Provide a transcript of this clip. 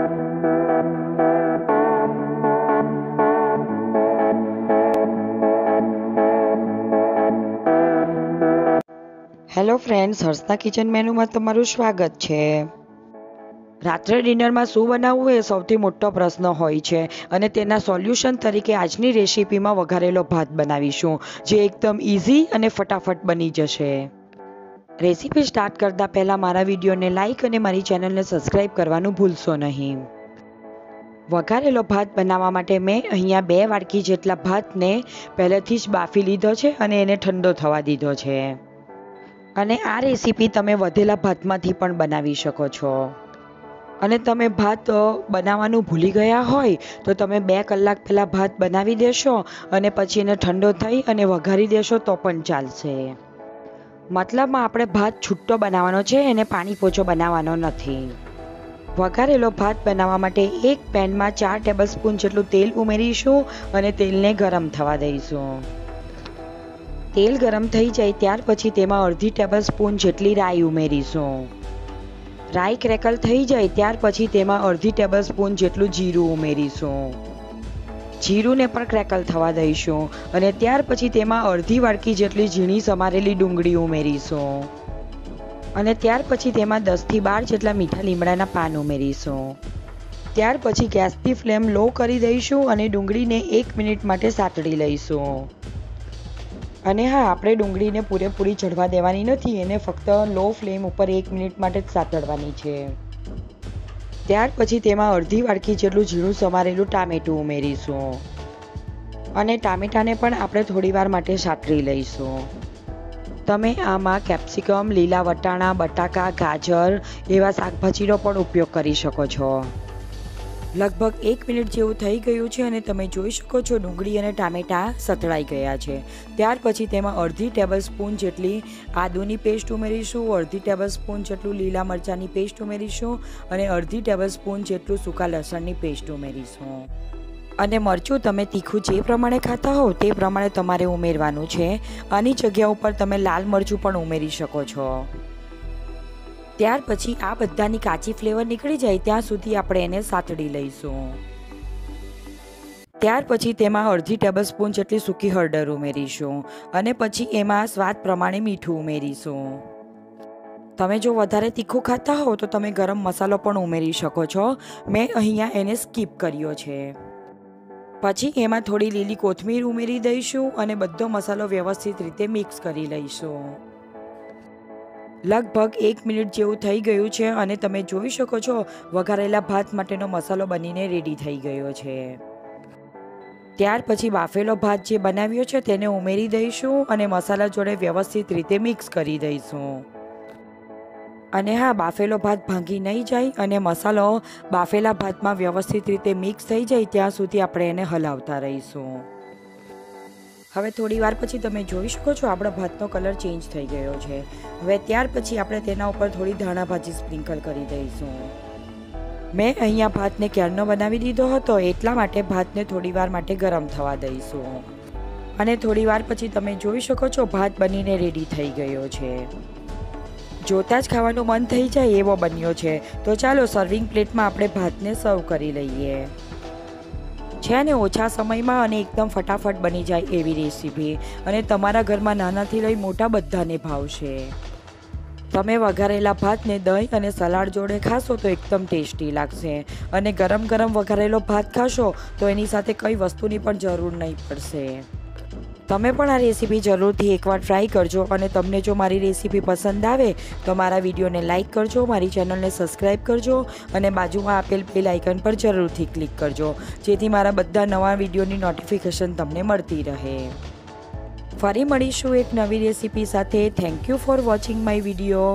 Hello friends, હર્ષના kitchen મેનુમાં તમારું સ્વાગત છે। રાત્રે ડિનરમાં શું બનાવવું એ સૌથી મોટો પ્રશ્ન હોય છે અને તેના સોલ્યુશન તરીકે આજની રેસીપીમાં વઘારેલો ભાત બનાવીશું, જે એકદમ ઇઝી અને ફટાફટ બની જશે। રેસીપી સ્ટાર્ટ કરતાં પહેલાં મારા વિડીયોને લાઇક અને મારી ચેનલને સબસ્ક્રાઈબ કરવાનું ભૂલશો નહીં। વઘારેલો ભાત બનાવવા માટે મેં અહીંયા 2 વાટકી જેટલા ભાતને પહેલેથી જ બાફી લીધો છે અને એને ઠંડો થવા દીધો છે। અને આ રેસીપી તમે વધેલા ભાતમાંથી પણ બનાવી શકો છો। અને તમે ભાત બનાવવાનું ભૂલી ગયા હોય તો તમે 2 કલાક પહેલાં ભાત બનાવી દેશો અને પછી એને ઠંડો થઈ અને વઘારી દેશો તો પણ ચાલશે। મતલબમાં આપણે ભાત છૂટો બનાવવાનો છે, એને પાણી પોચો બનાવવાનો નથી। વઘારેલો ભાત બનાવવા માટે એક પેનમાં 4 ટેબલસ્પૂન જેટલું તેલ ઉમેરીશું અને તેલને ગરમ થવા દઈશું। તેલ ગરમ થઈ જાય ત્યાર પછી તેમાં અડધી ટેબલસ્પૂન જેટલી રાઈ ઉમેરીશું। રાઈ ક્રેકલ થઈ જાય ત્યાર પછી તેમાં અડધી ટેબલસ્પૂન જેટલું જીરું ઉમેરીશું। જીરુંને પણ ક્રેકલ થવા દઈશું અને ત્યાર પછી તેમાં અડધી વાટકી જેટલી ઝીણી સમારેલી ડુંગળી ઉમેરીશું અને ત્યાર પછી તેમાં 10 થી 12 જેટલા મીઠા લીમડાના પાન ઉમેરીશું। ત્યાર પછી ગેસની ફ્લેમ લો કરી દઈશું અને ડુંગળીને 1 મિનિટ માટે સાતળી લઈશું। અને હા, આપણે ડુંગળીને પૂરેપૂરી ચડવા દેવાની નથી, એને ફક્ત લો ફ્લેમ ઉપર 1 મિનિટ માટે જ સાતળવાની છે। ત્યાર પછી તેમાં અડધી વાટકી જેટલું ઝીણું સમારેલું ટામેટું ઉમેરીશું અને ટામેટાને પણ આપણે થોડીવાર માટે સાતળી લઈશું। તમે આમાં કેપ્સિકમ, લીલા વટાણા, બટાકા, ગાજર એવા શાકભાજીનો પણ ઉપયોગ કરી શકો છો। લગભગ 1 મિનિટ જેવું થઈ ગયું છે અને તમે જોઈ શકો છો ડુંગળી અને ટામેટાં સતળાઈ ગયા છે। ત્યાર પછી તેમાં અડધી ટેબલસ્પૂન જેટલી આદુની પેસ્ટ ઉમેરીશું, અડધી ટેબલસ્પૂન જેટલું લીલા મરચાંની પેસ્ટ ઉમેરીશું અને અડધી ટેબલસ્પૂન જેટલું સૂકા લસણની પેસ્ટ ઉમેરીશું। અને મરચું તમે તીખું જે પ્રમાણે ખાતા હોવ તે પ્રમાણે તમારે ઉમેરવાનું છે। આની જગ્યા ઉપર તમે લાલ મરચું પણ ઉમેરી શકો છો। ત્યાર પછી આ બધાની કાચી ફ્લેવર નીકળી જાય ત્યાં સુધી આપણે એને સાતળી લઈશું। ત્યાર પછી તેમાં અડધી ટેબલસ્પૂન જેટલી સૂકી હળદર ઉમેરીશું અને પછી એમાં સ્વાદ પ્રમાણે મીઠું ઉમેરીશું। તમે જો વધારે તીખું ખાતા હો તો તમે ગરમ મસાલો પણ ઉમેરી શકો છો, મેં અહીંયા એને સ્કીપ કર્યો છે। પછી એમાં થોડી લીલી કોથમીર ઉમેરી દઈશું અને બધો મસાલો વ્યવસ્થિત રીતે મિક્સ કરી લઈશું। લગભગ 1 મિનિટ જેવું થઈ ગયું છે અને તમે જોઈ શકો છો વઘારેલા ભાત માટેનો મસાલો બનીને રેડી થઈ ગયો છે। ત્યાર પછી બાફેલો ભાત જે બનાવ્યો છે તેને ઉમેરી દઈશું અને મસાલા જોડે વ્યવસ્થિત રીતે મિક્સ કરી દઈશું। અને હા, બાફેલો ભાત ભાંગી નહીં જાય અને મસાલો બાફેલા ભાતમાં વ્યવસ્થિત રીતે મિક્સ થઈ જાય ત્યાં સુધી આપણે એને હલાવતા રહીશું। હવે થોડી વાર પછી તમે જોઈ શકો છો આપણા ભાતનો કલર ચેન્જ થઈ ગયો છે। હવે ત્યાર પછી આપણે તેના ઉપર થોડી ધાણા ભાજી સ્પ્રિંકલ કરી દઈશું। મેં અહીંયા ભાતને ક્યારનો બનાવી દીધો હતો એટલા માટે ભાતને થોડી વાર માટે ગરમ થવા દઈશું અને થોડી વાર પછી તમે જોઈ શકો છો ભાત બનીને રેડી થઈ ગયો છે। જોતાં જ ખાવાનું મન થઈ જાય એવો બન્યો છે। તો ચાલો સર્વિંગ પ્લેટમાં આપણે ભાતને સર્વ કરી લઈએ। છે ને ઓછા સમયમાં અને એકદમ ફટાફટ બની જાય એવી રેસીપી અને તમારા ઘરમાં નાનાથી લઈ મોટા બધાને ભાવશે। તમે વઘારેલા ભાતને દહીં અને સલાડ જોડે ખાશો તો એકદમ ટેસ્ટી લાગશે અને ગરમ ગરમ વઘારેલો ભાત ખાશો તો એની સાથે કઈ વસ્તુની પણ જરૂર નહીં પડશે। તમે પણ આ રેસીપી જરૂરથી એકવાર ટ્રાય કરજો અને તમને જો મારી રેસીપી પસંદ આવે તો મારા વિડીયોને લાઇક કરજો, મારી ચેનલને સબસ્ક્રાઈબ કરજો અને બાજુમાં આપેલ બેલ આઇકન પર જરૂરથી ક્લિક કરજો જેથી મારા બધા નવા વિડીયોની નોટિફિકેશન તમને મળતી રહે। ફરી મળીશું એક નવી રેસીપી સાથે। Thank you for watching my video.